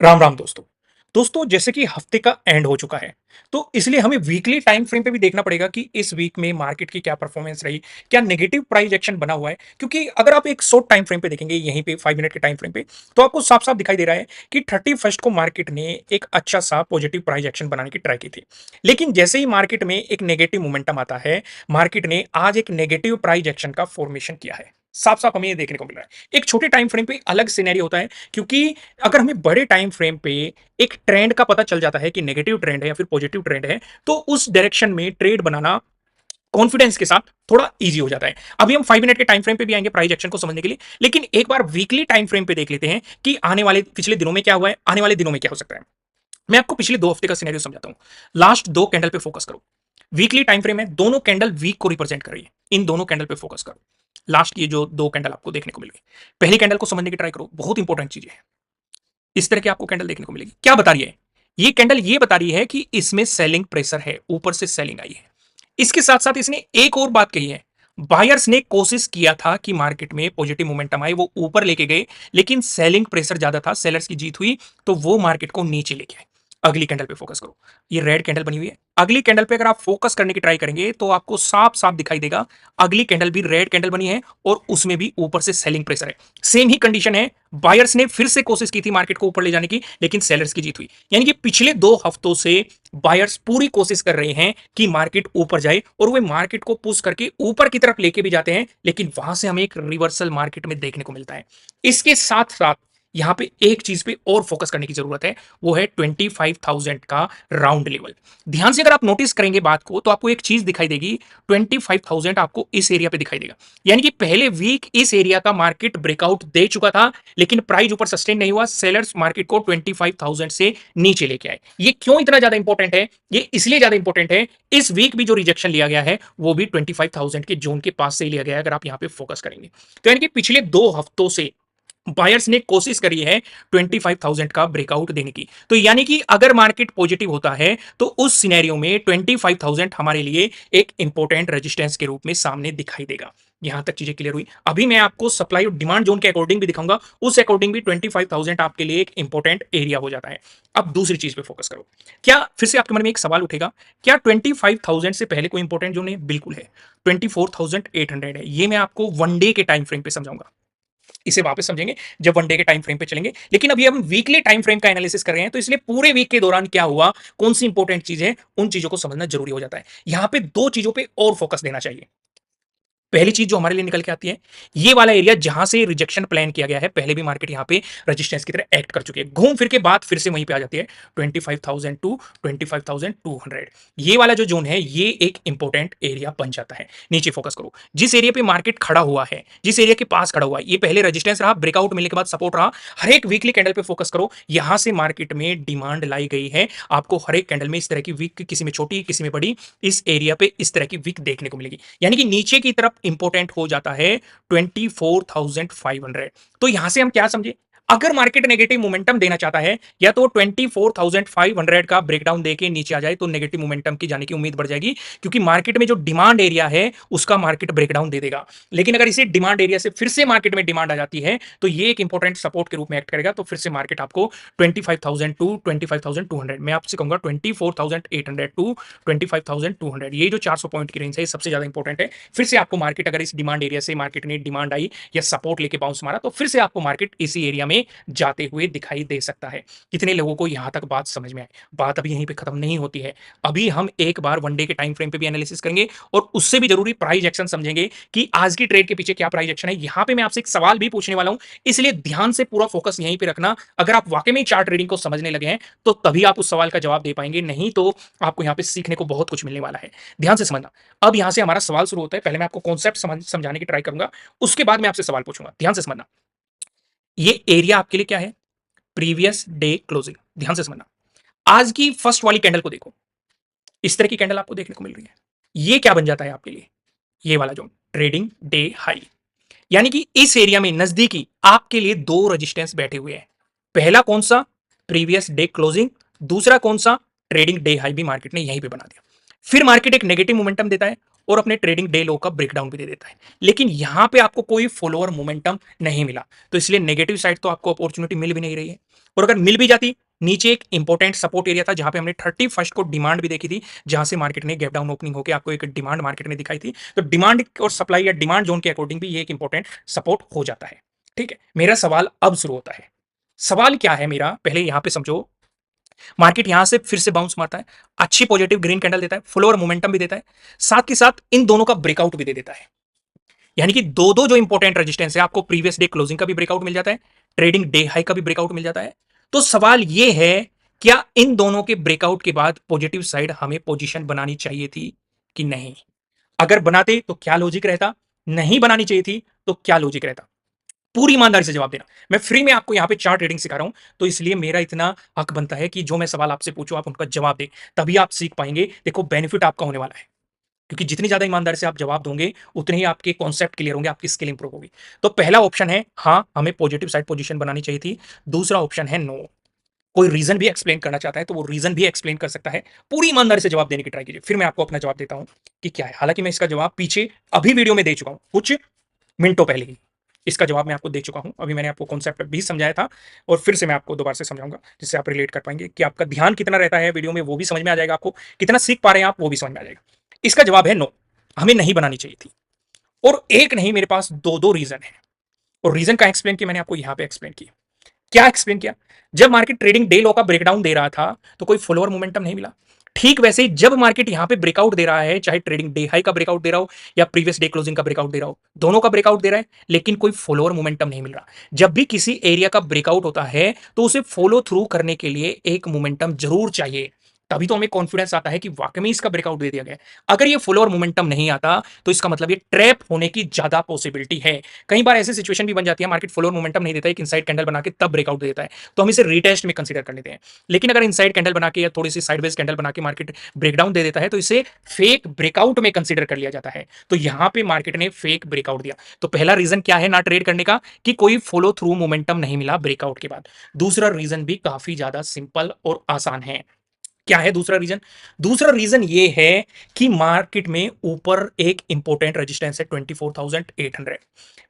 राम राम दोस्तों। दोस्तों जैसे कि हफ्ते का एंड हो चुका है, तो इसलिए हमें वीकली टाइम फ्रेम पे भी देखना पड़ेगा कि इस वीक में मार्केट की क्या परफॉर्मेंस रही, क्या नेगेटिव प्राइस एक्शन बना हुआ है। क्योंकि अगर आप एक शॉर्ट टाइम फ्रेम पे देखेंगे यहीं पे 5 मिनट के टाइम फ्रेम पे, तो आपको साफ-साफ दिखाई दे रहा है कि 31st को मार्केट ने एक अच्छा-सा पॉजिटिव प्राइस एक्शन बनाने की ट्राई की थी। लेकिन जैसे ही मार्केट में एक नेगेटिव मोमेंटम आता है, मार्केट ने आज एक नेगेटिव प्राइस एक्शन का फॉर्मेशन किया है। साफ-साफ हमें ये देखने को मिल रहा है। एक छोटे टाइम फ्रेम पे अलग सिनेरियो होता है, क्योंकि अगर हमें बड़े टाइम फ्रेम पे एक ट्रेंड का पता चल जाता है कि नेगेटिव ट्रेंड है या फिर पॉजिटिव ट्रेंड है, तो उस डायरेक्शन में ट्रेड बनाना कॉन्फिडेंस के साथ थोड़ा इजी हो जाता है। अभी हम 5 मिनट के टाइम फ्रेम पे भी आएंगे प्राइस एक्शन को समझने के लिए, लेकिन एक बार वीकली टाइम फ्रेम पे देख लेते हैं कि आने वाले पिछले दिनों में क्या हुआ है, आने वाले दिनों में क्या हो सकता है। मैं आपको पिछले 2 हफ्ते का सिनेरियो समझाता हूं। लास्ट 2 कैंडल पे फोकस करो। वीकली टाइम फ्रेम है, दोनों कैंडल वीक को रिप्रेजेंट कर रही है। इन दोनों कैंडल पे फोकस करो। लास्ट की जो 2 कैंडल आपको देखने को मिल गई, पहली कैंडल को समझने की ट्राई करो, बहुत इंपॉर्टेंट चीज है। इस तरह की आपको कैंडल देखने को मिलेगी। क्या बता रही है ये कैंडल? ये बता रही है कि इसमें सेलिंग प्रेशर है, ऊपर से सेलिंग आई है। इसके साथ साथ इसने एक और बात कही है। बायर्स ने कोशिश किया था कि मार्केट में पॉजिटिव मोमेंटम आए, वो ऊपर लेके गए, लेकिन सेलिंग प्रेशर ज्यादा था, सेलर्स की जीत हुई, तो वो मार्केट को नीचे लेके आए। अगली कैंडल पे फोकस करो। ये रेड कैंडल बनी हुई है। अगली कैंडल पे अगर आप फोकस करने की ट्राई करेंगे तो आपको साफ साफ दिखाई देगा, अगली कैंडल भी रेड कैंडल बनी है और उसमें भी ऊपर से सेलिंग प्रेशर है। सेम ही कंडीशन है। बायर्स ने फिर से कोशिश की थी मार्केट को ऊपर ले जाने की, लेकिन सेलर्स की जीत हुई। यानी कि पिछले 2 हफ्तों से बायर्स पूरी कोशिश कर रहे हैं कि मार्केट ऊपर जाए, और वे मार्केट को पुश करके ऊपर की तरफ लेके भी जाते हैं, लेकिन वहां से हमें एक रिवर्सल मार्केट में देखने को मिलता है। इसके साथ साथ यहां पे एक चीज पे और फोकस करने की जरूरत है, वो है 25,000 का राउंड लेवल। ध्यान से अगर आप नोटिस करेंगे बात को, तो आपको एक चीज दिखाई देगी। 25,000 आपको इस एरिया पे दिखाई देगा। यानी कि पहले वीक इस एरिया का मार्केट ब्रेकआउट दे चुका था, लेकिन प्राइस ऊपर सस्टेन नहीं हुआ। सेलर्स मार्केट को 25,000 से नीचे लेके आए। ये क्यों इतना ज्यादा इंपॉर्टेंट है? ये इसलिए ज्यादा इंपॉर्टेंट है, इस वीक भी जो रिजेक्शन लिया गया है वो भी 25,000 के जोन के पास से ही लिया गया है, अगर आप यहां पे फोकस करेंगे तो। यानी कि पिछले 2 हफ्तों से बायर्स ने कोशिश करी है 25,000 का ब्रेकआउट देने की। तो यानी कि अगर मार्केट पॉजिटिव होता है तो उस सिनेरियो में 25,000 हमारे लिए एक इंपॉर्टेंट रेजिस्टेंस के रूप में सामने दिखाई देगा। यहां तक चीजें क्लियर हुई। अभी मैं आपको सप्लाई और डिमांड जोन के अकॉर्डिंग भी दिखाऊंगा, उस अकॉर्डिंग भी 25,000 आपके लिए एक इंपॉर्टेंट एरिया हो जाता है। अब दूसरी चीज पे फोकस करो। क्या फिर से आपके मन में एक सवाल उठेगा, क्या 25,000 से पहले कोई इंपॉर्टेंट जोन है? बिल्कुल है। 24,800 है। ये मैं आपको वन डे के टाइम फ्रेम पे समझाऊंगा। इसे वापस समझेंगे जब वन डे के टाइम फ्रेम पे चलेंगे, लेकिन अभी हम वीकली टाइम फ्रेम का एनालिसिस कर रहे हैं, तो इसलिए पूरे वीक के दौरान क्या हुआ, कौन सी इंपॉर्टेंट चीज है, उन चीजों को समझना जरूरी हो जाता है। यहां पे 2 चीजों पे और फोकस देना चाहिए। पहली चीज जो हमारे लिए निकल के आती है, ये वाला एरिया जहां से रिजेक्शन प्लान किया गया है, पहले भी मार्केट यहां पे रेजिस्टेंस की तरह एक्ट कर चुकी है, घूम फिर के बाद फिर से वहीं पे आ जाती है 25,000 टू 25,200। ये वाला जो जोन है, ये एक इंपॉर्टेंट एरिया बन जाता है। नीचे फोकस करो। जिस एरिया पे मार्केट खड़ा हुआ है, जिस एरिया के पास खड़ा हुआ है, ये पहले रेजिस्टेंस रहा, ब्रेकआउट मिलने के बाद सपोर्ट रहा। हर एक वीकली कैंडल पे फोकस करो। यहां से मार्केट में डिमांड लाई गई है। आपको हर एक कैंडल में इस तरह की वीक, किसी में छोटी किसी में बड़ी, इस एरिया पे इस तरह की वीक देखने को मिलेगी। यानी कि नीचे की तरफ इंपॉर्टेंट हो जाता है 24,500। तो यहां से हम क्या समझे, अगर मार्केट नेगेटिव मोमेंटम देना चाहता है, या तो 24,500 का ब्रेकडाउन देके नीचे आ जाए तो नेगेटिव मोमेंटम की जाने की उम्मीद बढ़ जाएगी, क्योंकि मार्केट में जो डिमांड एरिया है उसका मार्केट ब्रेकडाउन दे देगा। लेकिन अगर इसे डिमांड एरिया से फिर से मार्केट में डिमांड आ जाती है, तो ये एक इंपॉर्टेंट सपोर्ट के रूप में एक्ट करेगा। तो फिर से मार्केट आपको 25,000 टू 25,200, मैं आपसे कहूंगा 24,800 टू 25,200, ये जो 400 पॉइंट की रेंज है, सबसे ज्यादा इंपॉर्टेंट है। फिर से आपको मार्केट, अगर इस डिमांड एरिया से मार्केट ने डिमांड आई या सपोर्ट लेके बाउंस मारा, तो फिर से आपको मार्केट इसी एरिया में जाते हुए दिखाई दे सकता है। कितने लोगों को यहां तक बात समझ में आए? बात अभी यहीं पे खत्म नहीं होती है। अभी हम एक बार वन डे के टाइम फ्रेम पे भी एनालिसिस करेंगे, और उससे भी जरूरी प्राइस एक्शन समझेंगे कि आज की ट्रेड के पीछे क्या प्राइस एक्शन है। यहां पे मैं आपसे एक सवाल भी पूछने वाला हूं, इसलिए ध्यान से पूरा फोकस यहीं पे रखना। अगर आप वाकई में चार्ट रीडिंग को समझने लगे हैं, तो तभी आप उस सवाल का जवाब दे पाएंगे, नहीं तो आपको यहां पे सीखने को बहुत कुछ मिलने वाला है। ध्यान से समझना। अब यहां से हमारा सवाल शुरू होता है। पहले मैं आपको कॉन्सेप्ट समझाने की ट्राई करूंगा, उसके बाद मैं आपसे सवाल पूछूंगा। ध्यान से समझना। ये एरिया आपके लिए क्या है? Previous day closing. ध्यान से समझना। आज की फर्स्ट वाली कैंडल को देखो, इस तरह की कैंडल आपको देखने को मिल रही है। ये क्या बन जाता है आपके लिए? ये वाला जोन, ट्रेडिंग डे हाई। यानी कि इस एरिया में नजदीकी आपके लिए 2 रेजिस्टेंस बैठे हुए हैं। पहला कौन सा? Previous day closing. दूसरा कौन सा? ट्रेडिंग डे हाई भी मार्केट ने यहीं पे बना दिया। फिर मार्केट एक नेगेटिव मोमेंटम देता है और अपने ट्रेडिंग डे लो का ब्रेकडाउन भी दे देता है। लेकिन यहां पे आपको कोई फॉलोअर मोमेंटम नहीं मिला, तो इसलिए नेगेटिव साइड तो आपको अपॉर्चुनिटी मिल भी नहीं रही है। और अगर मिल भी जाती, नीचे एक इंपॉर्टेंट सपोर्ट एरिया था जहां पे हमने 31 को डिमांड भी देखी थी, जहां से मार्केट ने गैप डाउन ओपनिंग होकर आपको एक डिमांड मार्केट ने दिखाई थी। तो डिमांड और सप्लाई या डिमांड जोन के अकॉर्डिंग भी ये एक इंपॉर्टेंट सपोर्ट हो जाता है। ठीक है, मेरा सवाल अब शुरू होता है। सवाल क्या है मेरा, पहले यहां पे समझो। मार्केट यहां से फिर से बाउंस मारता है, अच्छी पॉजिटिव ग्रीन कैंडल देता है, फ्लोर मोमेंटम भी देता है, साथ के साथ इन दोनों का ब्रेकआउट भी दे देता है। यानी कि दो दो जो इंपॉर्टेंट रेजिस्टेंस है, आपको प्रीवियस डे क्लोजिंग का भी ब्रेकआउट मिल जाता है, ट्रेडिंग डे हाई का भी ब्रेकआउट मिल जाता है। तो सवाल यह है, क्या इन दोनों के ब्रेकआउट के बाद पॉजिटिव साइड हमें पोजीशन बनानी चाहिए थी कि नहीं? अगर बनाते तो क्या लॉजिक रहता, नहीं बनानी चाहिए थी तो क्या लॉजिक रहता? पूरी ईमानदारी से जवाब देना। मैं फ्री में आपको यहां पे चार्ट रीडिंग सिखा रहा हूं, तो इसलिए मेरा इतना हक बनता है कि जो मैं सवाल आपसे पूछूं आप उनका जवाब दें, तभी आप सीख पाएंगे। देखो, बेनिफिट आपका होने वाला है, क्योंकि जितनी ज्यादा ईमानदारी से आप जवाब दोगे उतने ही आपके कॉन्सेप्ट क्लियर होंगे, आपकी स्किल इंप्रूव होगी। तो पहला ऑप्शन है हाँ, हमें पॉजिटिव साइड पोजीशन बनानी चाहिए थी। दूसरा ऑप्शन है नो। कोई रीजन भी एक्सप्लेन करना चाहता है तो वो रीजन भी एक्सप्लेन कर सकता है। पूरी ईमानदारी से जवाब देने की ट्राई कीजिए, फिर मैं आपको अपना जवाब देता हूं कि क्या है। हालांकि मैं इसका जवाब पीछे अभी वीडियो में दे चुका हूं, कुछ मिनटों पहले ही इसका जवाब मैं आपको दे चुका हूं। अभी मैंने आपको कॉन्सेप्ट भी समझाया था और फिर से मैं आपको दोबारा से समझाऊंगा, जिससे आप रिलेट कर पाएंगे कि आपका ध्यान कितना रहता है वीडियो में, वो भी समझ में आ जाएगा। आपको कितना सीख पा रहे हैं आप, वो भी समझ में आ जाएगा। इसका जवाब है नो, हमें नहीं बनानी चाहिए थी। और एक नहीं, मेरे पास दो दो रीजन है, और रीजन का एक्सप्लेन किया मैंने आपको यहां पे एक्सप्लेन किया। क्या एक्सप्लेन किया? जब मार्केट ट्रेडिंग डे लो का ब्रेकडाउन दे रहा था तो कोई फॉलोअर मोमेंटम नहीं मिला। ठीक वैसे ही जब मार्केट यहां पे ब्रेकआउट दे रहा है, चाहे ट्रेडिंग डे हाई का ब्रेकआउट दे रहा हो या प्रीवियस डे क्लोजिंग का ब्रेकआउट दे रहा हो, दोनों का ब्रेकआउट दे रहा है, लेकिन कोई फॉलोअर मोमेंटम नहीं मिल रहा। जब भी किसी एरिया का ब्रेकआउट होता है तो उसे फॉलो थ्रू करने के लिए एक मोमेंटम जरूर चाहिए, तभी तो हमें कॉन्फिडेंस आता है कि वाकई में इसका ब्रेकआउट दे दिया गया है। अगर ये फॉलोअर मोमेंटम नहीं आता तो इसका मतलब ये ट्रैप होने की ज्यादा पॉसिबिलिटी है। कई बार ऐसी सिचुएशन भी बन जाती है, मार्केट फॉलोअर मोमेंटम नहीं देता है, एक इनसाइड कैंडल बना के तब ब्रेकआउट देता है, तो हम इसे रीटेस्ट में कंसीडर कर लेते हैं। लेकिन अगर इनसाइड कैंडल बना के या थोड़ी सी साइडवेज कैंडल बना के मार्केट ब्रेकडाउन दे देता है तो इसे फेक ब्रेकआउट में कंसीडर कर लिया जाता है। तो यहां पे मार्केट ने फेक ब्रेकआउट दिया। तो पहला रीजन क्या है ना ट्रेड करने का, कि कोई फॉलो थ्रू मोमेंटम नहीं मिला ब्रेकआउट के बाद। दूसरा रीजन भी काफी ज्यादा सिंपल और आसान है। क्या है दूसरा रीजन? दूसरा रीजन ये है कि मार्केट में ऊपर एक इंपॉर्टेंट रेजिस्टेंस है 24,800।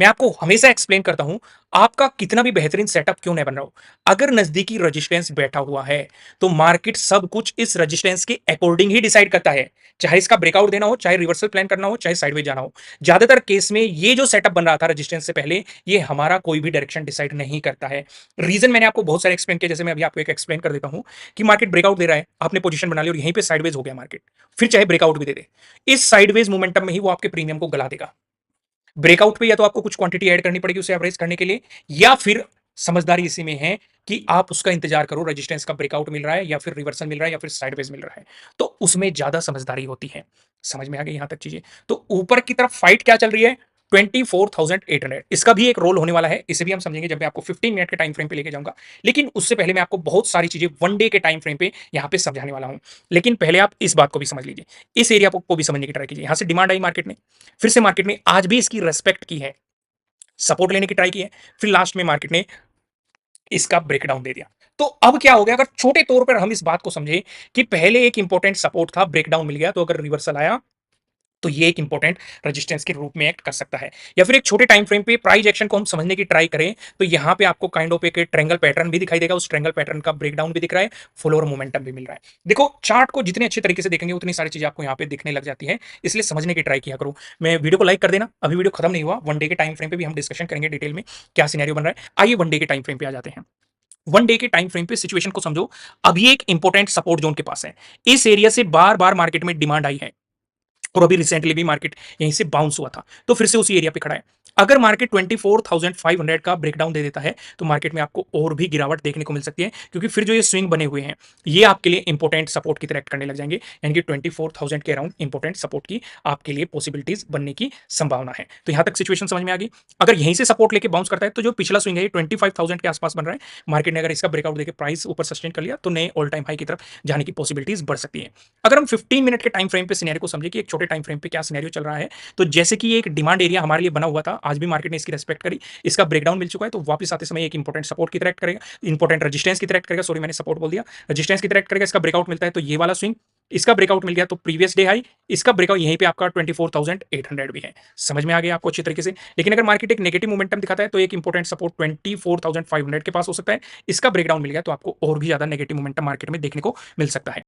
मैं आपको हमेशा एक्सप्लेन करता हूं, आपका कितना भी बेहतरीन सेटअप क्यों नहीं बन रहा हो, अगर नजदीकी रेजिस्टेंस बैठा हुआ है तो मार्केट सब कुछ इस रेजिस्टेंस के अकॉर्डिंग ही डिसाइड करता है। चाहे इसका ब्रेकआउट देना हो, चाहे रिवर्सल प्लान करना हो, चाहे साइडवेज जाना हो। ज्यादातर केस में ये जो सेटअप बन रहा था रेजिस्टेंस से पहले, ये हमारा कोई भी डायरेक्शन डिसाइड नहीं करता है। रीजन मैंने आपको बहुत सारे एक्सप्लेन किया, जैसे मैं अभी आपको एक एक्सप्लेन कर देता हूं कि मार्केट ब्रेकआउट दे रहा है, आपने पोजीशन बना ली और यहीं पे साइडवेज हो गया मार्केट, फिर चाहे ब्रेकआउट भी दे दे, इस साइडवेज मोमेंटम में ही वो आपके प्रीमियम को गला देगा। ब्रेकआउट पे या तो आपको कुछ क्वांटिटी ऐड करनी पड़ेगी उसे एवरेज करने के लिए, या फिर समझदारी इसी में है कि आप उसका इंतजार करो, रेजिस्टेंस का ब्रेकआउट मिल रहा है या फिर रिवर्सल मिल रहा है या फिर साइडवेज मिल रहा है, तो उसमें ज्यादा समझदारी होती है। समझ में आ गई यहां तक चीजें? तो ऊपर की तरफ फाइट क्या चल रही है? 24,800, इसका भी एक रोल होने वाला है, इसे भी हम समझेंगे जब मैं आपको 15 मिनट के टाइम फ्रेम पे लेके जाऊंगा। लेकिन उससे पहले मैं आपको बहुत सारी चीजें वन डे के टाइम फ्रेम पे यहां पे समझाने वाला हूं। लेकिन पहले आप इस बात को भी समझ लीजिए, इस एरिया को भी समझने की ट्राई कीजिए। यहां से डिमांड आई मार्केट ने, फिर से मार्केट ने आज भी इसकी रेस्पेक्ट की है, सपोर्ट लेने की ट्राई की है, फिर लास्ट में मार्केट ने इसका ब्रेकडाउन दे दिया। तो अब क्या हो गया, अगर छोटे तौर पर हम इस बात को समझे कि पहले एक इंपॉर्टेंट सपोर्ट था, ब्रेकडाउन मिल गया, तो अगर रिवर्सल आया तो ये एक इंपॉर्टेंट रेजिस्टेंस के रूप में एक्ट कर सकता है। या फिर एक छोटे टाइम फ्रेम पे प्राइस एक्शन को हम समझने की ट्राई करें तो यहां पे आपको काइंड ऑफ एक ट्रायंगल पैटर्न भी दिखाई देगा, उस ट्रायंगल पैटर्न का ब्रेकडाउन भी दिख रहा है, फॉलोअर मोमेंटम भी मिल रहा है। देखो, चार्ट को जितने अच्छे तरीके से देखेंगे उतनी सारी चीजें आपको यहां पे दिखने लग जाती है, इसलिए समझने की ट्राई किया करो। मैं वीडियो को लाइक कर देना, अभी वीडियो खत्म नहीं हुआ, वन डे के टाइम फ्रेम पे भी हम डिस्कशन करेंगे डिटेल में क्या सिनेरियो बन रहा है। आइए वन डे के टाइम फ्रेम पे आ जाते हैं। वन डे के टाइम फ्रेम पे सिचुएशन को समझो। अभी एक इंपॉर्टेंट सपोर्ट जोन के पास है, इस एरिया से बार बार मार्केट में डिमांड आई है और अभी रिसेंटली भी मार्केट यहीं से बाउंस हुआ था, तो फिर से उसी एरिया पे खड़ा है। अगर मार्केट 24,500 का ब्रेकडाउन दे देता है तो मार्केट में आपको और भी गिरावट देखने को मिल सकती है, क्योंकि फिर जो ये स्विंग बने हुए हैं ये आपके लिए इंपॉर्टेंट सपोर्ट की तरह एक्ट करने लग जाएंगे। यानी कि 24,000 के अराउंड इंपॉर्टेंट सपोर्ट की आपके लिए पॉसिबिलिटीज बनने की संभावना है। तो यहां तक सिचुएशन समझ में आ गई। अगर यहीं से सपोर्ट लेके बाउंस करता है तो जो पिछला स्विंग है ये 25,000 के आसपास बन रहा है, मार्केट ने अगर इसका ब्रेकआउट देकर प्राइस ऊपर सस्टेन कर लिया तो नए ऑल टाइम हाई की तरफ जाने की पॉसिबिलिटीज बढ़ सकती है। अगर हम 15 मिनट के टाइम फ्रेम पे सिनेरियो को समझे कि एक छोटे टाइम फ्रेम पे क्या सिनेरियो चल रहा है, तो जैसे कि ये एक डिमांड एरिया हमारे लिए बना हुआ था, आज भी मार्केट ने इसकी रेस्पेक्ट करी, इसका ब्रेकडाउन मिल चुका है, तो वापस आते समय एक इंपॉर्टेंट सपोर्ट की तरह एक्ट करेगा, इंपॉर्टेंट रेजिस्टेंस की तरह एक्ट करेगा, सॉरी मैंने सपोर्ट बोल दिया, रेजिस्टेंस की तरह एक्ट करेगा, इसका ब्रेकआउट मिलता है तो ये वाला स्विंग इसका ब्रेकआउट मिल गया तो प्रीवियस डे हाई, इसका ब्रेकआउट यहीं पे आपका 24,800 भी है। समझ में आ गया आपको अच्छी तरीके से। लेकिन अगर मार्केट एक नेगेटिव मोमेंटम दिखाता है तो एक इंपॉर्टेंट सपोर्ट 24,500 के पास हो सकता है। इसका ब्रेकडाउन मिल गया तो आपको और भी ज़्यादा नेगेटिव मोमेंटम मार्केट में देखने को मिल सकता है।